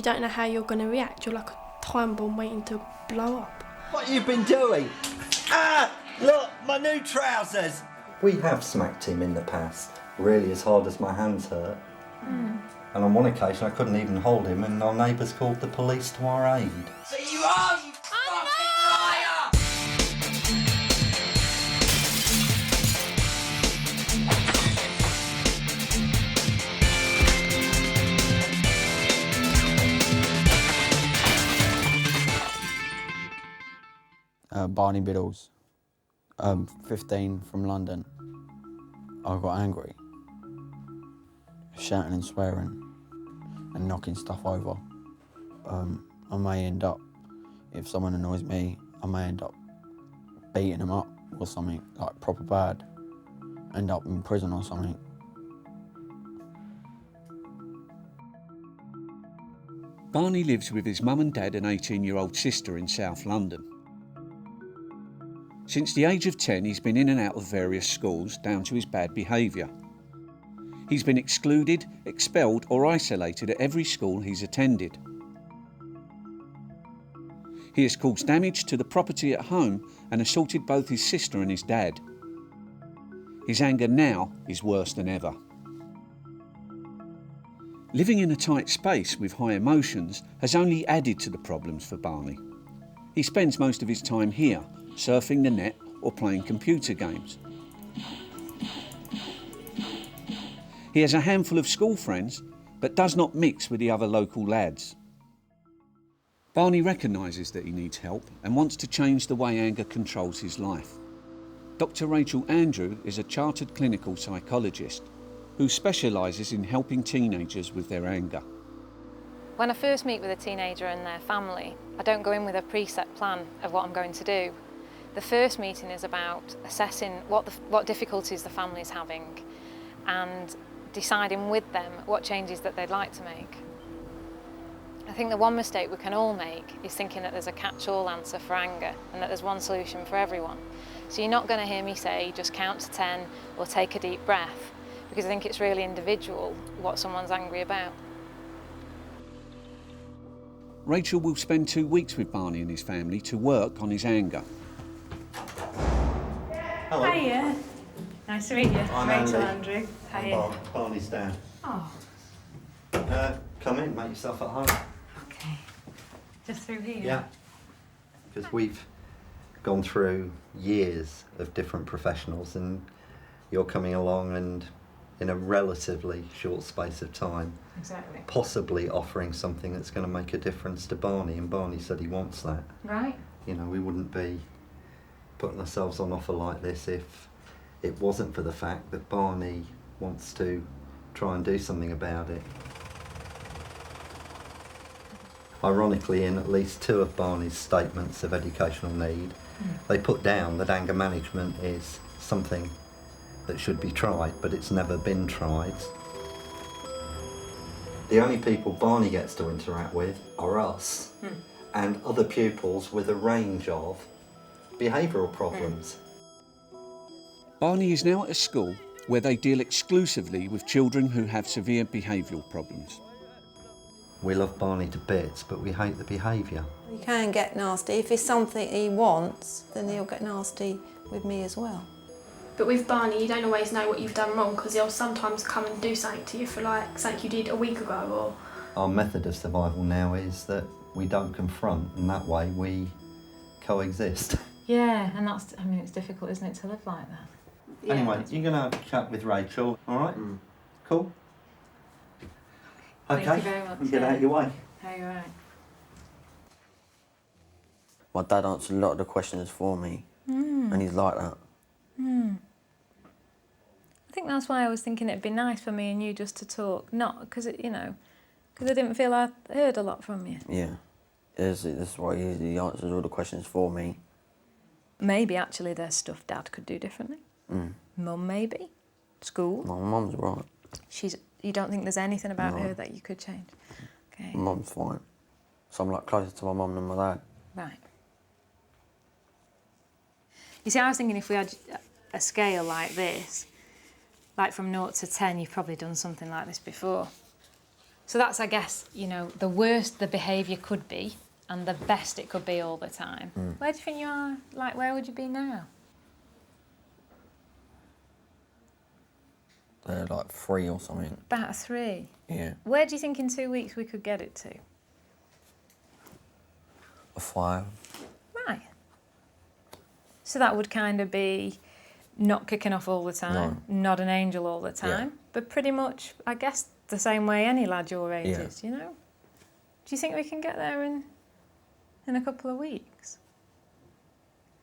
don't know how you're going to react. You're like a time bomb waiting to blow up. What you been doing? Ah! Look, my new trousers! We have smacked him in the past, really as hard as my hands hurt. And on one occasion I couldn't even hold him and our neighbours called the police to our aid. So you are, you fucking liar! Barney Biddles, 15, from London. I got angry, shouting and swearing and knocking stuff over. I may end up, if someone annoys me, I may end up beating them up or something, like proper bad, end up in prison or something. Barney lives with his mum and dad and 18-year-old sister in South London. Since the age of 10, he's been in and out of various schools down to his bad behaviour. He's been excluded, expelled or isolated at every school he's attended. He has caused damage to the property at home and assaulted both his sister and his dad. His anger now is worse than ever. Living in a tight space with high emotions has only added to the problems for Barney. He spends most of his time here, surfing the net or playing computer games. He has a handful of school friends, but does not mix with the other local lads. Barney recognises that he needs help and wants to change the way anger controls his life. Dr. Rachel Andrew is a chartered clinical psychologist who specialises in helping teenagers with their anger. When I first meet with a teenager and their family, I don't go in with a preset plan of what I'm going to do. The first meeting is about assessing what difficulties the family is having and deciding with them what changes that they'd like to make. I think the one mistake we can all make is thinking that there's a catch-all answer for anger and that there's one solution for everyone. So you're not going to hear me say just count to 10 or take a deep breath, because I think it's really individual what someone's angry about. Rachel will spend 2 weeks with Barney and his family to work on his anger. Hello. Hiya. Nice to meet you. I'm Rachel Andy. Andrew. Hiya. Barney's dad. Oh, Come in, make yourself at home. okay. Just through here? Yeah. Because we've gone through years of different professionals and you're coming along and in a relatively short space of time, Exactly. possibly offering something that's going to make a difference to Barney, and Barney said he wants that. Right. You know, we wouldn't be putting ourselves on offer like this if it wasn't for the fact that Barney wants to try and do something about it. Ironically, in at least 2 of Barney's statements of educational need, they put down that anger management is something that should be tried, but it's never been tried. The only people Barney gets to interact with are us and other pupils with a range of behavioural problems. Barney is now at a school where they deal exclusively with children who have severe behavioural problems. We love Barney to bits, but we hate the behaviour. He can get nasty. If it's something he wants, then he'll get nasty with me as well. But with Barney, you don't always know what you've done wrong, because he'll sometimes come and do something to you for like something you did a week ago or... Our method of survival now is that we don't confront, and that way we coexist. Yeah, and that's, I mean, it's difficult, isn't it, to live like that? Yeah. Anyway, you're going to have a chat with Rachel, all right? Cool? Okay, Thank you very much. get out of your way. Are you right? My dad answered a lot of the questions for me, and he's like that. I think that's why I was thinking it'd be nice for me and you just to talk, not because you know, because I didn't feel I heard a lot from you. Yeah, this is why he answers all the questions for me. Maybe actually there's stuff Dad could do differently. Mum maybe, school. My mum's right. You don't think there's anything about her that you could change? Okay. My mum's fine. So I'm like closer to my mum than my dad. Right. You see, I was thinking if we had a scale like this, like from 0 to 10, you've probably done something like this before. So that's, I guess, you know, the worst the behaviour could be and the best it could be all the time. Where do you think you are? Like, where would you be now? They're like 3 or something. About 3. Yeah. Where do you think in 2 weeks we could get it to? A 5. Right. So that would kind of be not kicking off all the time, not an angel all the time, but pretty much, I guess, the same way any lad your age is, you know? Do you think we can get there in a couple of weeks?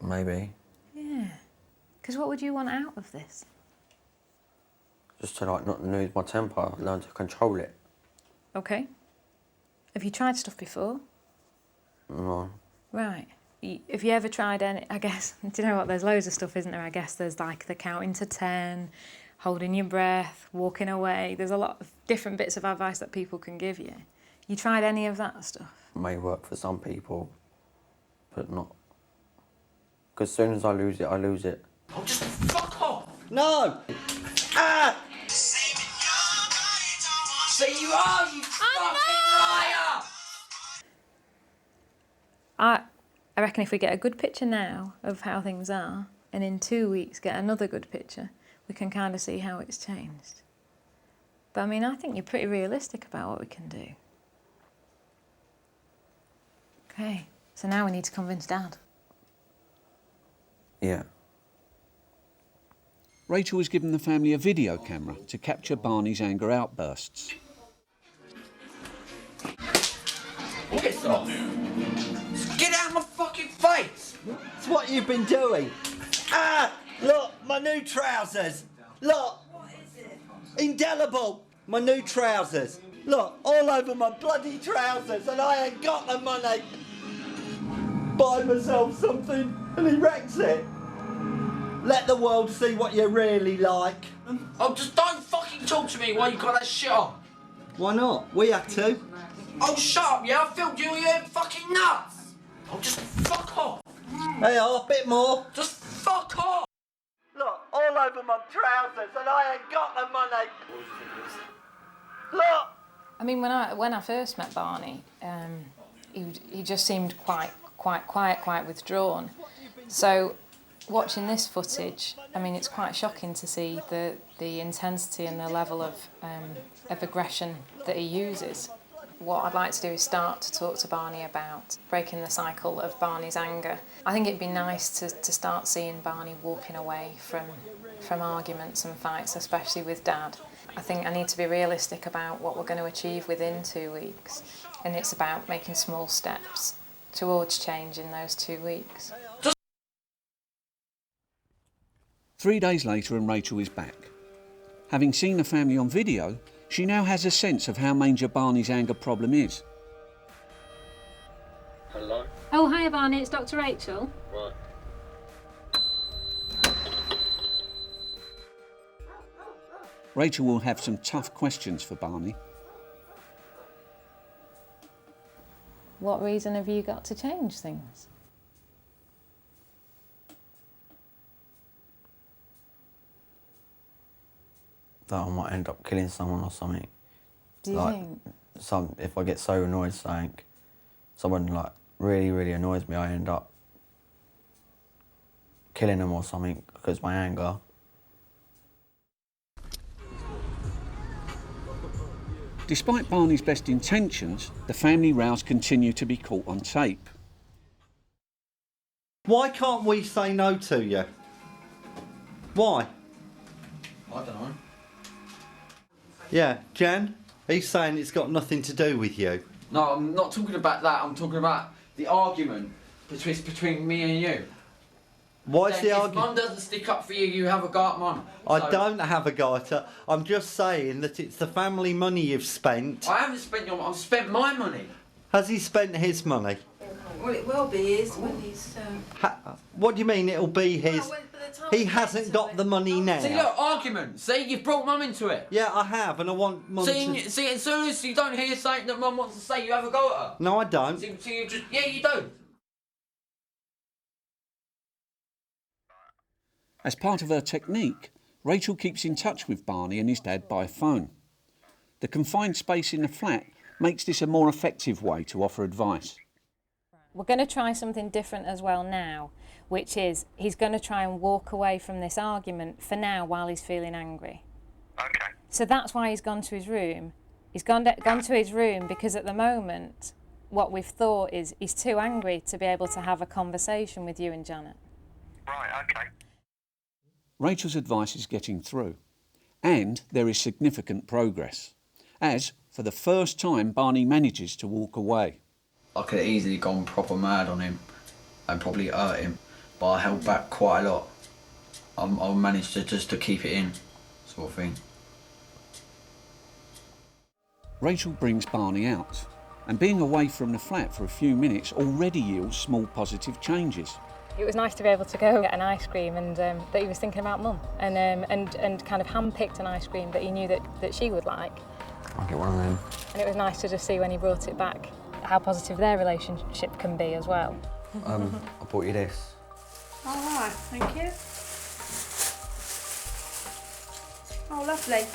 Maybe. Yeah. Because what would you want out of this? Just to like not lose my temper, learn to control it. Okay. Have you tried stuff before? No. Right. Have you ever tried any, I guess, do you know what, there's loads of stuff, isn't there? I guess there's like the counting to 10, holding your breath, walking away. There's a lot of different bits of advice that people can give you. You tried any of that stuff? May work for some people, but not. Because as soon as I lose it, I lose it. Oh, just fuck off! No! Ah! So you are, you fucking liar! I reckon if we get a good picture now of how things are, and in 2 weeks get another good picture, we can kind of see how it's changed. But I mean, I think you're pretty realistic about what we can do. Okay, so now we need to convince Dad. Yeah. Rachel has given the family a video camera to capture Barney's anger outbursts. Piss off! Get out of my fucking face! It's what you've been doing. Ah! Look, my new trousers. Look. What is it? Indelible. My new trousers. Look, all over my bloody trousers, and I ain't got the money. Buy myself something, and he wrecks it. Let the world see what you're really like. Oh, just don't fucking talk to me while you got that shit on. Why not? We had to. Oh, shut up, yeah? I filmed you, you're fucking nuts! Oh, just fuck off! Hey, a bit more. Just fuck off! Look, all over my trousers, and I ain't got the money. Look. I mean, when I first met Barney, he just seemed quite quiet, quite withdrawn. So watching this footage, I mean, it's quite shocking to see the intensity and the level of aggression that he uses. What I'd like to do is start to talk to Barney about breaking the cycle of Barney's anger. I think it'd be nice to start seeing Barney walking away from arguments and fights, especially with Dad. I think I need to be realistic about what we're going to achieve within 2 weeks, and it's about making small steps towards change in those 2 weeks. 3 days later and Rachel is back. Having seen the family on video, she now has a sense of how major Barney's anger problem is. Hello? Oh, hiya Barney, it's Dr. Rachel. Right. Rachel will have some tough questions for Barney. What reason have you got to change things? That I might end up killing someone or something. Do you think? If I get so annoyed something, someone like really annoys me, I end up killing them or something because of my anger. Despite Barney's best intentions, the family rows continue to be caught on tape. Why can't we say no to you? Why? I don't know. Yeah, Jan, he's saying it's got nothing to do with you. No, I'm not talking about that. I'm talking about the argument between me and you. Why's the If argument? Mum doesn't stick up for you, you have a go at Mum. I don't have a go at her. I'm just saying that it's the family money you've spent. I haven't spent your. I've spent my money. Has he spent his money? Well, it will be his when he's... What do you mean it'll be his? He hasn't got the money now. See, look, argument. See, you've brought Mum into it. Yeah, I have, and I want Mum to... See, as soon as you don't hear something that Mum wants to say, you have a go at her. No, I don't. See, you just... Yeah, you do. As part of her technique, Rachel keeps in touch with Barney and his dad by phone. The confined space in the flat makes this a more effective way to offer advice. We're going to try something different as well now, which is he's going to try and walk away from this argument for now while he's feeling angry. Okay. So that's why he's gone to his room. He's gone to his room because at the moment, what we've thought is he's too angry to be able to have a conversation with you and Janet. Right, okay. Rachel's advice is getting through, and there is significant progress, as, for the first time, Barney manages to walk away. I could have easily gone proper mad on him and probably hurt him, but I held back quite a lot. I managed to just to keep it in, sort of thing. Rachel brings Barney out, and being away from the flat for a few minutes already yields small positive changes. It was nice to be able to go get an ice cream and that he was thinking about Mum and kind of hand-picked an ice cream that he knew that she would like. I'll get one of them. And it was nice to just see when he brought it back how positive their relationship can be as well. I bought you this. All right, thank you. Oh, lovely.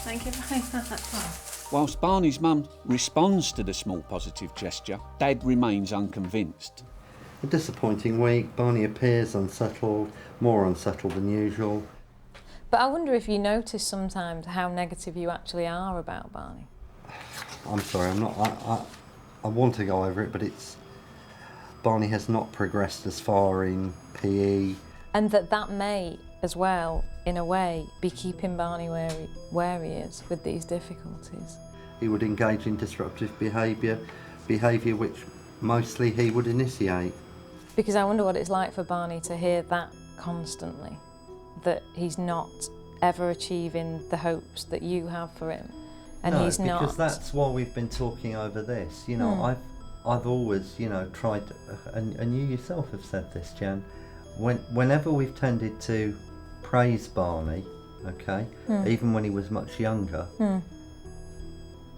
Thank you very much. Whilst Barney's mum responds to the small positive gesture, Dad remains unconvinced. A disappointing week. Barney appears unsettled, more unsettled than usual. But I wonder if you notice sometimes how negative you actually are about Barney. I'm sorry, I'm not. I want to go over it, but Barney has not progressed as far in PE. And that may, as well, in a way, be keeping Barney where he is with these difficulties. He would engage in disruptive behaviour which mostly he would initiate. Because I wonder what it's like for Barney to hear that constantly, that he's not ever achieving the hopes that you have for him. And no, he's not. Because that's why we've been talking over this. You know, I've always, tried, and you yourself have said this, Jan, whenever we've tended to praise Barney, okay, even when he was much younger,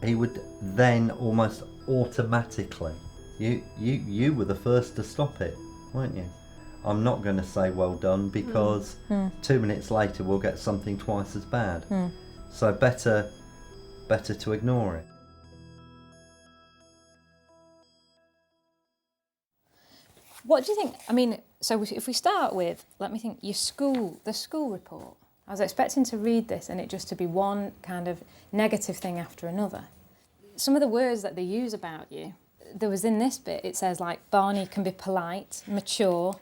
he would then almost automatically, you were the first to stop it, weren't you? I'm not going to say well done because 2 minutes later we'll get something twice as bad. So better to ignore it. What do you think? I mean, so if we start with, let me think, the school report. I was expecting to read this and it just to be one kind of negative thing after another. Some of the words that they use about you, there was in this bit, it says like, Barney can be polite, mature,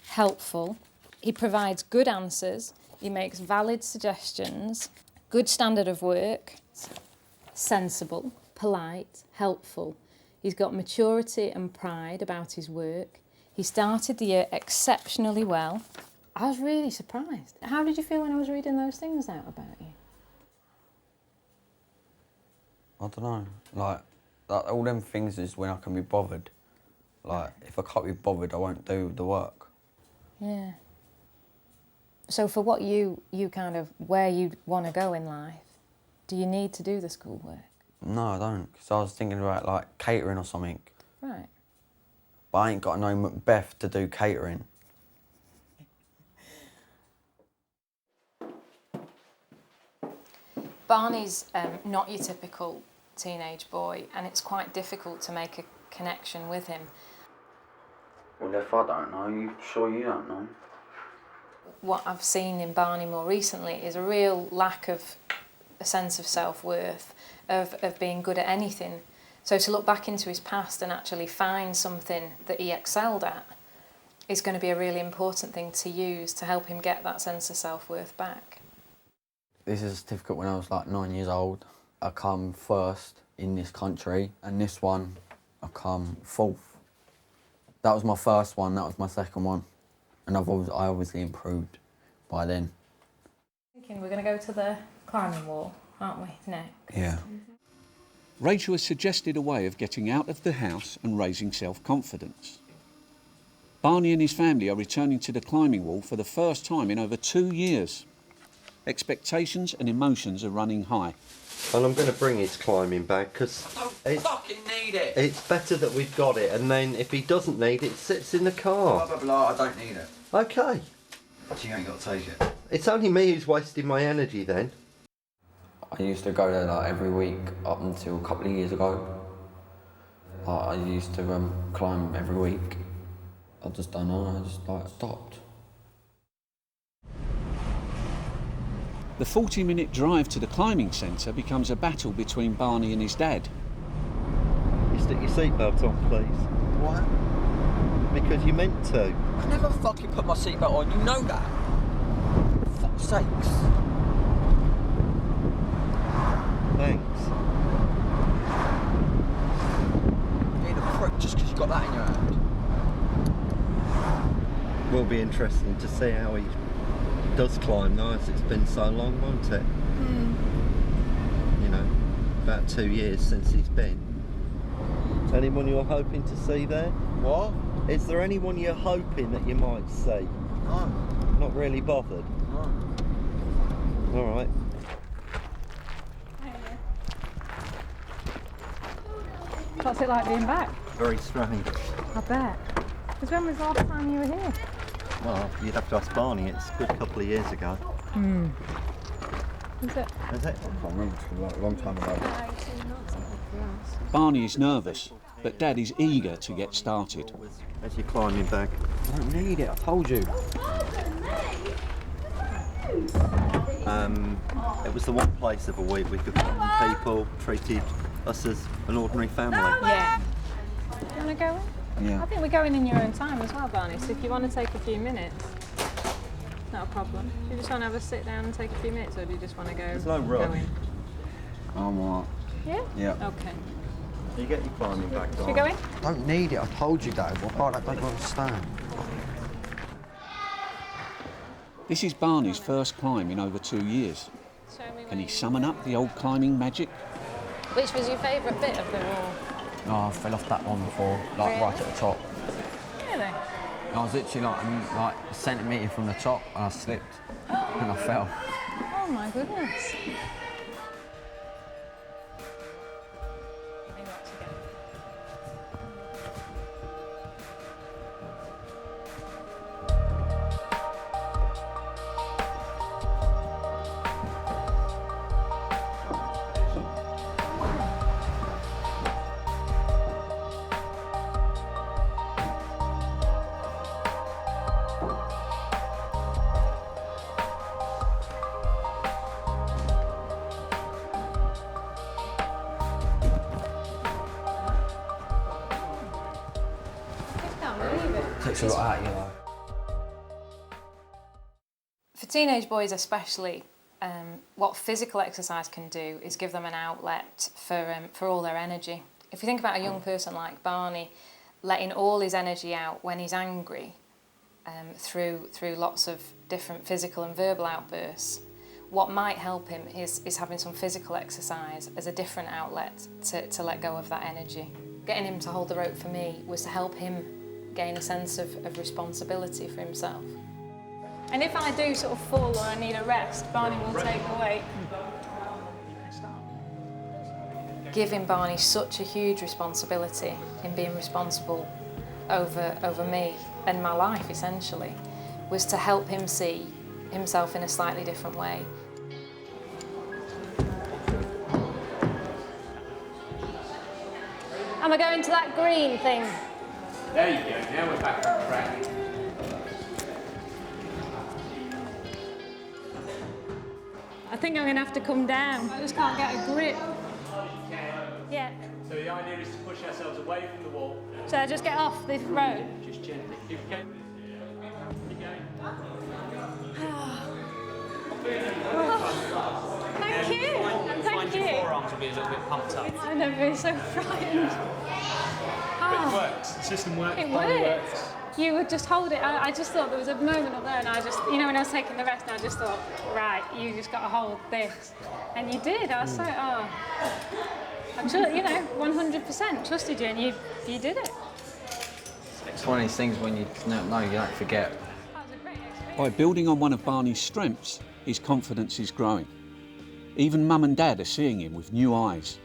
helpful. He provides good answers. He makes valid suggestions, good standard of work, sensible, polite, helpful. He's got maturity and pride about his work. He started the year exceptionally well. I was really surprised. How did you feel when I was reading those things out about you? I don't know. Like all them things is when I can be bothered. Like, if I can't be bothered, I won't do the work. Yeah. So for what you kind of, where you want to go in life, do you need to do the schoolwork? No, I don't, because I was thinking about, like, catering or something. Right. But I ain't got no Macbeth to do catering. Barney's not your typical teenage boy, and it's quite difficult to make a connection with him. Well, if I don't know, you sure you don't know? What I've seen in Barney more recently is a real lack of a sense of self-worth, of being good at anything. So to look back into his past and actually find something that he excelled at is going to be a really important thing to use to help him get that sense of self-worth back. This is a certificate when I was like 9 years old. I come first in this country, and this one I come fourth. That was my first one, that was my second one, and I obviously improved by then. Thinking we're going to go to the climbing wall, aren't we, next? Yeah. Rachel has suggested a way of getting out of the house and raising self-confidence. Barney and his family are returning to the climbing wall for the first time in over 2 years. Expectations and emotions are running high. And I'm going to bring his climbing bag because I don't fucking need it. It's better that we've got it, and then if he doesn't need it, it sits in the car. Blah, blah, blah, I don't need it. Okay. But you ain't got to take it. It's only me who's wasting my energy then. I used to go there like every week up until a couple of years ago. Like, I used to climb every week. I just don't know, I just like stopped. The 40-minute drive to the climbing centre becomes a battle between Barney and his dad. You stick your seatbelt on, please. What? Because you meant to. I never fucking put my seatbelt on, you know that. For fuck's sakes. Thanks. You ain't a prick just because you got that in your hand. Will be interesting to see how he does climb though, as it's been so long, won't it? You know, about 2 years since he's been. Anyone you're hoping to see there? What? Is there anyone you're hoping that you might see? No. Not really bothered? No. All right. What's it like being back? Very strange. I bet. Because when was the last time you were here? Well, you'd have to ask Barney. It's a good couple of years ago. Is it? Is it? I can't remember, it's a long time ago. Barney is nervous, but Dad is eager to get started. As you're climbing back. I don't need it, I told you. It was the one place of a week we could find people treated us as an ordinary family. Yeah. Do you want to go in? Yeah. I think we're going in your own time as well, Barney, so if you want to take a few minutes, not a problem. Do you just want to have a sit down and take a few minutes, or do you just want to go, There's no rush. go in? I'm alright. Yeah? Yeah. Okay. You get your climbing back on. Should we go in? I don't need it, I told you, Dave. I don't understand. This is Barney's first climb in over 2 years. Can he summon up the old climbing magic? Which was your favourite bit of the wall? No, I fell off that one before, like right at the top. Really? I was literally like a centimetre from the top and I slipped and I fell. Oh my goodness. Takes a lot out of you, though. For teenage boys especially, what physical exercise can do is give them an outlet for all their energy. If you think about a young person like Barney, letting all his energy out when he's angry, through lots of different physical and verbal outbursts, what might help him is having some physical exercise as a different outlet to let go of that energy. Getting him to hold the rope for me was to help him gain a sense of responsibility for himself. And if I do sort of fall or I need a rest, Barney will take the weight. Giving Barney such a huge responsibility in being responsible over me and my life, essentially, was to help him see himself in a slightly different way. Am I going to that green thing? There you go, now we're back on track. I think I'm going to have to come down. I just can't get a grip. Yeah. So the idea is to push ourselves away from the wall. So I just get off this road? Just gently. Keep going. Keep going. Thank you. Thank you. Forearms will be a little bit pumped up. I've never been so frightened. But it works. The system works. It Barney worked. You would just hold it. I just thought there was a moment up there, and I just, you know, when I was taking the rest, I just thought, right, you just got to hold this, and you did. I was so, I you know, 100% trusted you, and you did it. It's one of these things when you don't forget. By building on one of Barney's strengths, his confidence is growing. Even Mum and Dad are seeing him with new eyes.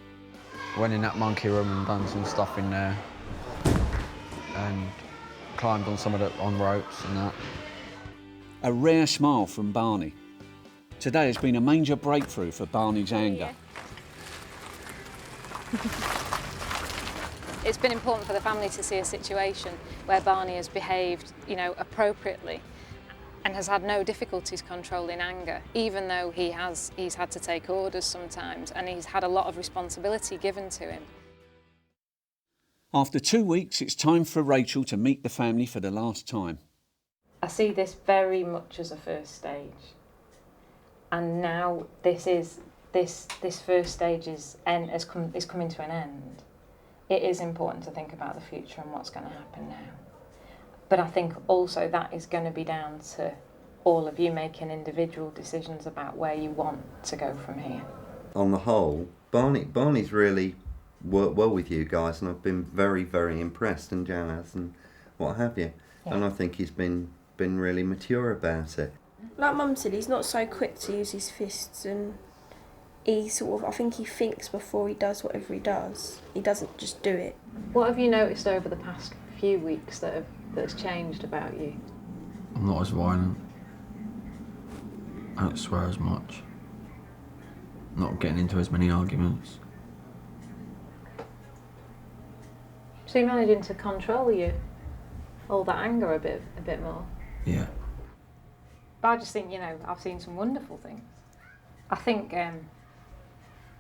Went in that monkey room and done some stuff in there, and climbed on some of the ropes and that. A rare smile from Barney. Today has been a major breakthrough for Barney's anger. It's been important for the family to see a situation where Barney has behaved, appropriately and has had no difficulties controlling anger, even though he's had to take orders sometimes and he's had a lot of responsibility given to him. After 2 weeks, it's time for Rachel to meet the family for the last time. I see this very much as a first stage, and now this first stage is coming to an end. It is important to think about the future and what's going to happen now. But I think also that is going to be down to all of you making individual decisions about where you want to go from here. On the whole, Barney's really worked well with you guys, and I've been very, very impressed, and Janice and what have you. Yeah. And I think he's been really mature about it. Like Mum said, he's not so quick to use his fists, and I think he thinks before he does whatever he does. He doesn't just do it. What have you noticed over the past few weeks that's changed about you? I'm not as violent. I don't swear as much. Not getting into as many arguments. So you're managing to control all that anger a bit more? Yeah. But I just think, I've seen some wonderful things. I think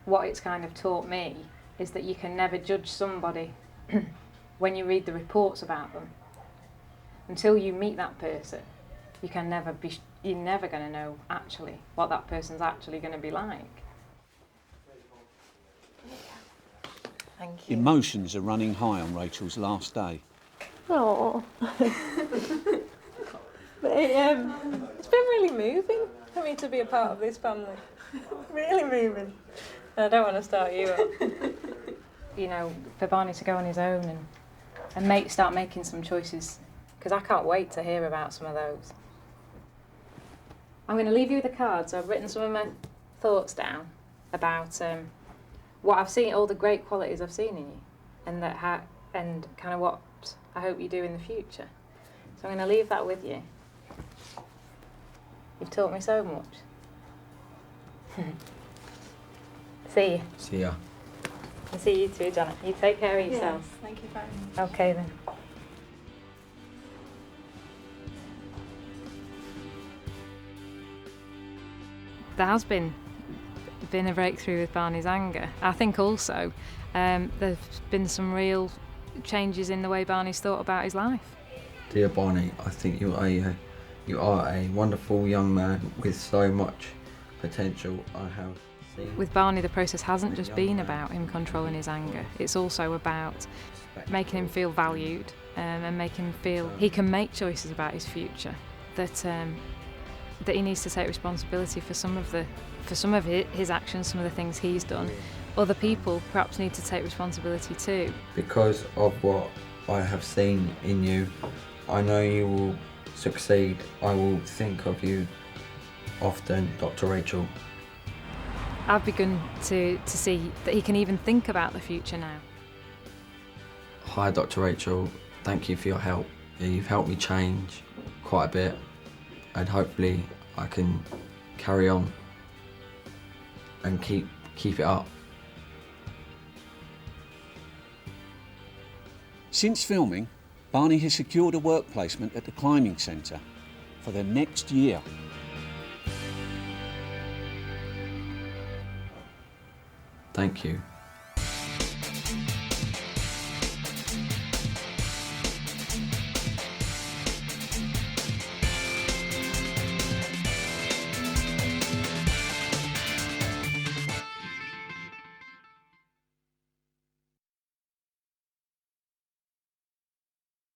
what it's kind of taught me is that you can never judge somebody when you read the reports about them. Until you meet that person, you're never going to know actually what that person's actually going to be like. Thank you. Emotions are running high on Rachel's last day. Oh. But it's been really moving for me to be a part of this family. Really moving. I don't want to start you up. For Barney to go on his own and start making some choices, because I can't wait to hear about some of those. I'm going to leave you with the cards. I've written some of my thoughts down about what I've seen, all the great qualities I've seen in you, and and kind of what I hope you do in the future. So I'm going to leave that with you. You've taught me so much. See you. See ya. And see you too, Janet. You take care of yourself. Yes, thank you very much. Okay then. There has been a breakthrough with Barney's anger. I think also there's been some real changes in the way Barney's thought about his life. Dear Barney, I think you are a wonderful young man with so much potential. I have seen. With Barney, the process hasn't just been about him controlling his anger. It's also about making him feel valued and making him feel he can make choices about his future. That he needs to take responsibility for some of his actions, some of the things he's done. Other people perhaps need to take responsibility too. Because of what I have seen in you, I know you will succeed. I will think of you often, Dr. Rachel. I've begun to see that he can even think about the future now. Hi, Dr. Rachel. Thank you for your help. You've helped me change quite a bit, and hopefully I can carry on and keep it up. Since filming, Barney has secured a work placement at the climbing centre for the next year. Thank you.